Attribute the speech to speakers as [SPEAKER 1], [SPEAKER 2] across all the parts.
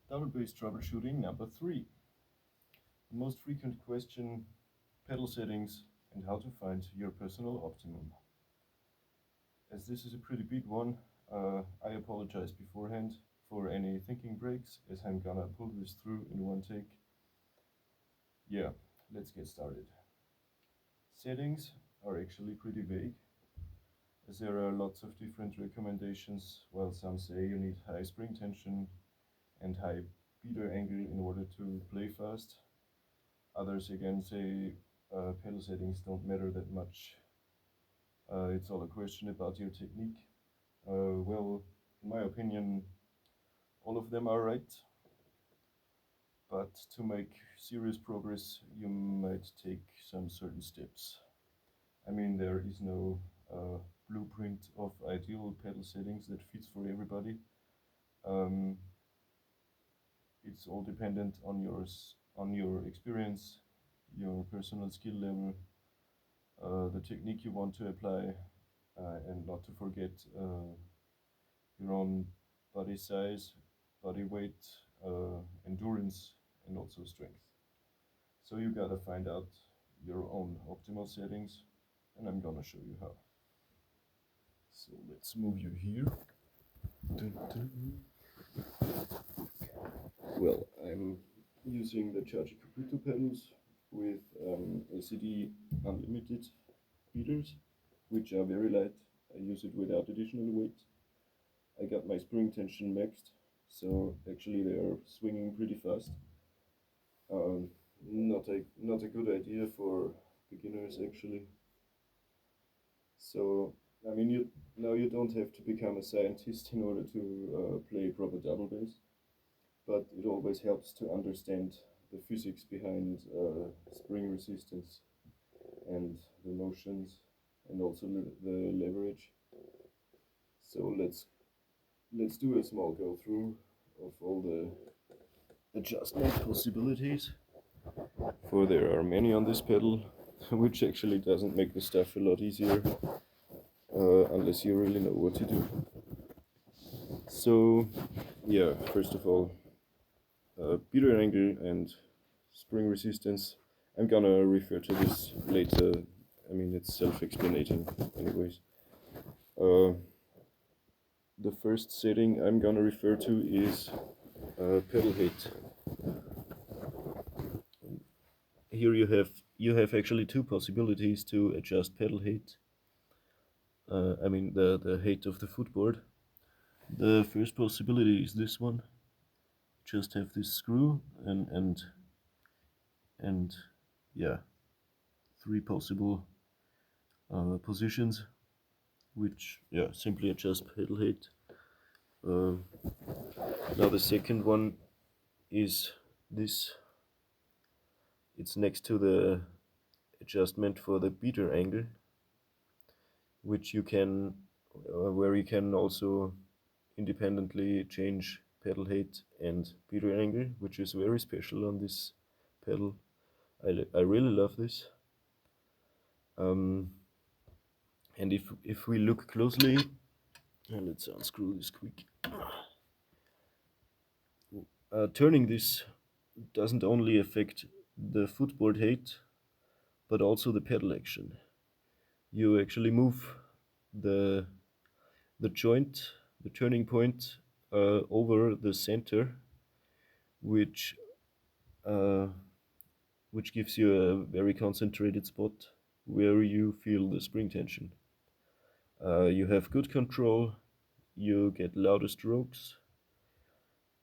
[SPEAKER 1] Double-bass troubleshooting number 3. The most frequent question, pedal settings and how to find your personal optimum. As this is a pretty big one, I apologize beforehand for any thinking breaks, as I'm gonna pull this through in one take. Yeah, let's get started. Settings are actually pretty vague, as there are lots of different recommendations, while some say you need high spring tension and high beater angle in order to play fast. Others again say pedal settings don't matter that much. It's all a question about your technique. Well, in my opinion, all of them are right, but to make serious progress, you might take some certain steps. I mean, there is no blueprint of ideal pedal settings that fits for everybody. Um, it's all dependent on your experience, your personal skill level, the technique you want to apply, and not to forget your own body size, body weight, endurance, and also strength. So you gotta find out your own optimal settings, and I'm gonna show you how. So let's move you here. Dun, dun. Well, I'm using the Charger Caputo pedals with LCD Unlimited beaters, which are very light. I use it without additional weight. I got my spring tension maxed, so actually they are swinging pretty fast. Not a good idea for beginners actually. So I mean, you don't have to become a scientist in order to play proper double bass, but it always helps to understand the physics behind spring resistance and the motions and also the leverage. So let's do a small go through of all the adjustment possibilities, for there are many on this pedal, which actually doesn't make the stuff a lot easier unless you really know what to do. So yeah, first of all, beater angle and spring resistance. I'm gonna refer to this later. I mean, it's self-explanating anyways. The first setting I'm gonna refer to is pedal height. Here you have actually two possibilities to adjust pedal height. I mean the height of the footboard. The first possibility is this one. Just have this screw and yeah, three possible positions, which yeah simply adjust pedal height. Now the second one is this. It's next to the adjustment for the beater angle, which you can where you can also independently change pedal height and beater angle, which is very special on this pedal. I really love this. And if we look closely, and let's unscrew this quick. Turning this doesn't only affect the footboard height, but also the pedal action. You actually move the joint, the turning point, over the center, which uh, which gives you a very concentrated spot where you feel the spring tension. You have good control, you get louder strokes,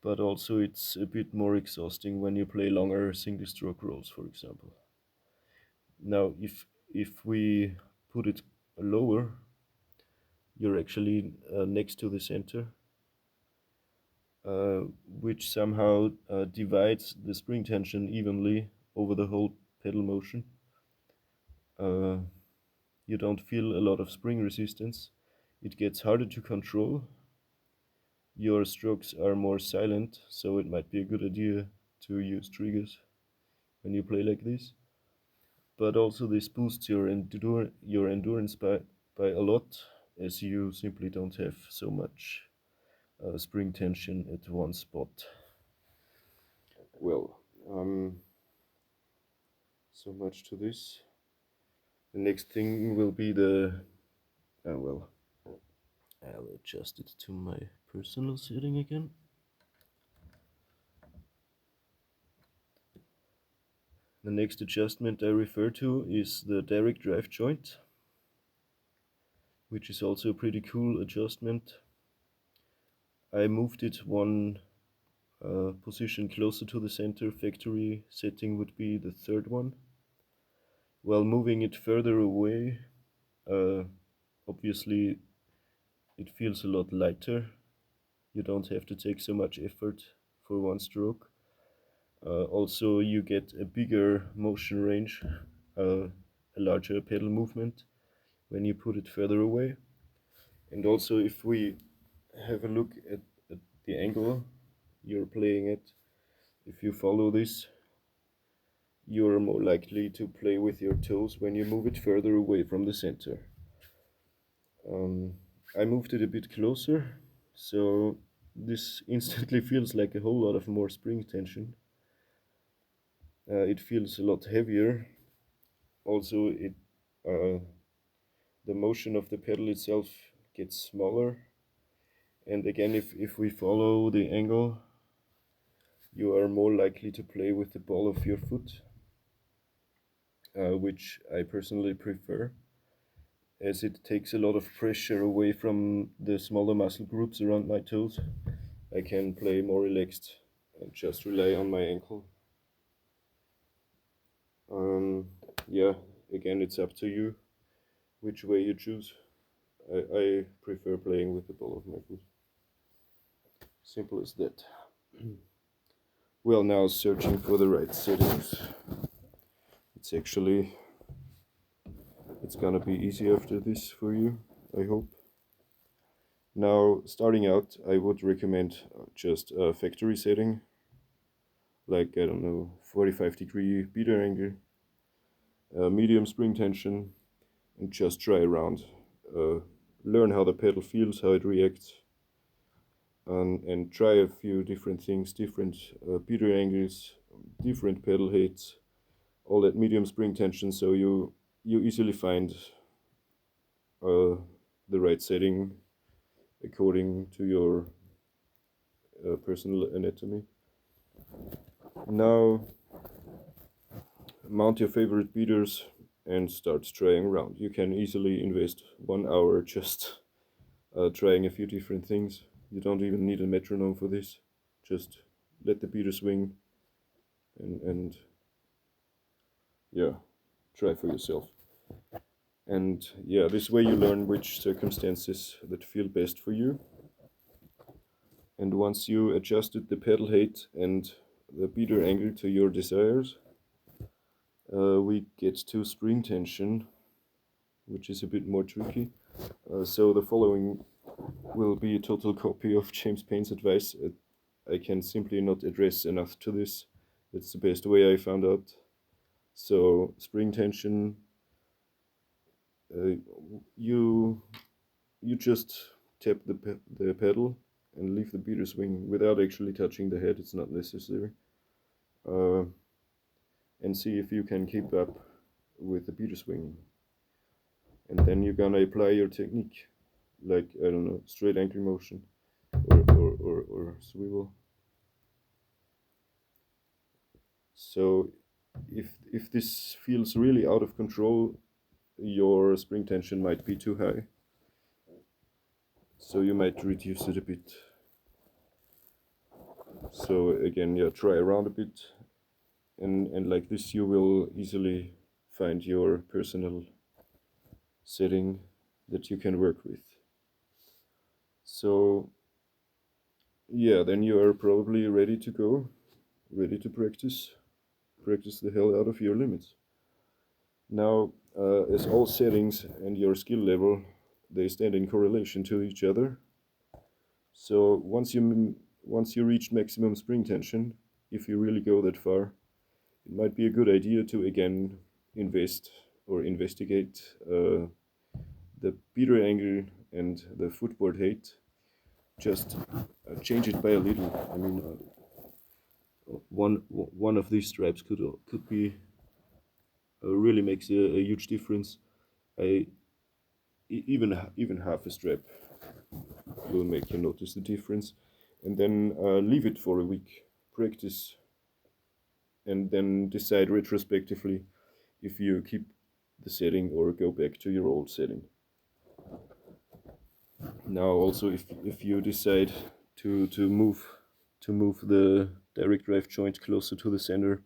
[SPEAKER 1] but also it's a bit more exhausting when you play longer single stroke rolls, for example. Now, if we put it lower, you're actually next to the center, which somehow divides the spring tension evenly over the whole pedal motion. You don't feel a lot of spring resistance. It gets harder to control. Your strokes are more silent, so it might be a good idea to use triggers when you play like this. But also this boosts your endurance by a lot, as you simply don't have so much spring tension at one spot. well, so much to this. The next thing will be the, well, I'll adjust it to my personal setting again. The next adjustment I refer to is the direct drive joint, which is also a pretty cool adjustment. I moved it one position closer to the center. Factory setting would be the third one. While moving it further away, obviously it feels a lot lighter. You don't have to take so much effort for one stroke. Also, you get a bigger motion range, a larger pedal movement when you put it further away. And also, if we have a look at the angle you're playing at, if you follow this, you're more likely to play with your toes when you move it further away from the center. I moved it a bit closer, so this instantly feels like a whole lot of more spring tension. It feels a lot heavier. Also, the motion of the pedal itself gets smaller. And again, if we follow the angle, you are more likely to play with the ball of your foot, which I personally prefer, as it takes a lot of pressure away from the smaller muscle groups around my toes. I can play more relaxed and just rely on my ankle. Yeah, again, it's up to you which way you choose. I prefer playing with the ball of my foot. Simple as that. Well, now searching for the right settings. It's gonna be easy after this for you, I hope. Now, starting out, I would recommend just a factory setting, like, I don't know, 45-degree beater angle, medium spring tension, and just try around. Learn how the pedal feels, how it reacts, and try a few different things, different beater angles, different pedal heights, all at medium spring tension, so you easily find the right setting according to your personal anatomy. Now, mount your favorite beaters and start trying around. You can easily invest 1 hour just trying a few different things. You don't even need a metronome for this. Just let the beater swing and yeah, try for yourself. And yeah, this way you learn which circumstances that feel best for you. And once you adjusted the pedal height and the beater angle to your desires, we get to spring tension, which is a bit more tricky. So the following will be a total copy of James Payne's advice. I can simply not address enough to this. It's the best way I found out. So spring tension, you just tap the pedal and leave the beater swing without actually touching the head. It's not necessary. And see if you can keep up with the beater swing. And then you're gonna apply your technique, like, I don't know, straight ankle motion or swivel. So if this feels really out of control, your spring tension might be too high. So you might reduce it a bit. So again, yeah, try around a bit, and like this you will easily find your personal setting that you can work with. So yeah, then you are probably ready to go, ready to practice the hell out of your limits. Now, as all settings and your skill level, they stand in correlation to each other. So once you reach maximum spring tension, if you really go that far, it might be a good idea to again investigate the beater angle and the footboard height. Just change it by a little. I mean, one of these stripes could be really makes a huge difference. Even half a strip will make you notice the difference. And then leave it for a week, practice, and then decide retrospectively if you keep the setting or go back to your old setting. Now also if you decide to move the direct drive joint closer to the center,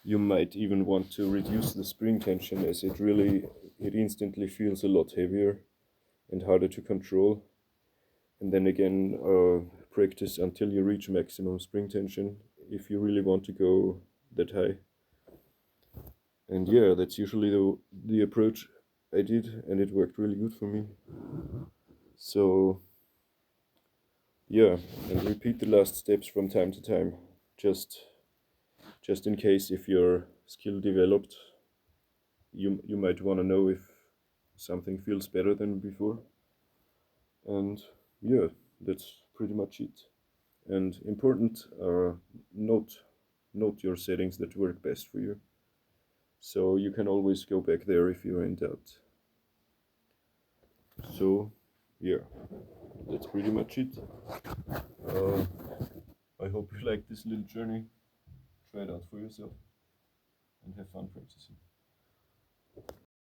[SPEAKER 1] you might even want to reduce the spring tension, as it instantly feels a lot heavier and harder to control. And then again, practice until you reach maximum spring tension if you really want to go that high. And yeah, that's usually the approach I did, and it worked really good for me. So yeah, and repeat the last steps from time to time, just in case if your skill developed, you might want to know if something feels better than before. And yeah, that's pretty much it. And important, note your settings that work best for you, so you can always go back there if you're in doubt. So yeah, that's pretty much it. I hope you like this little journey. Try it out for yourself and have fun practicing.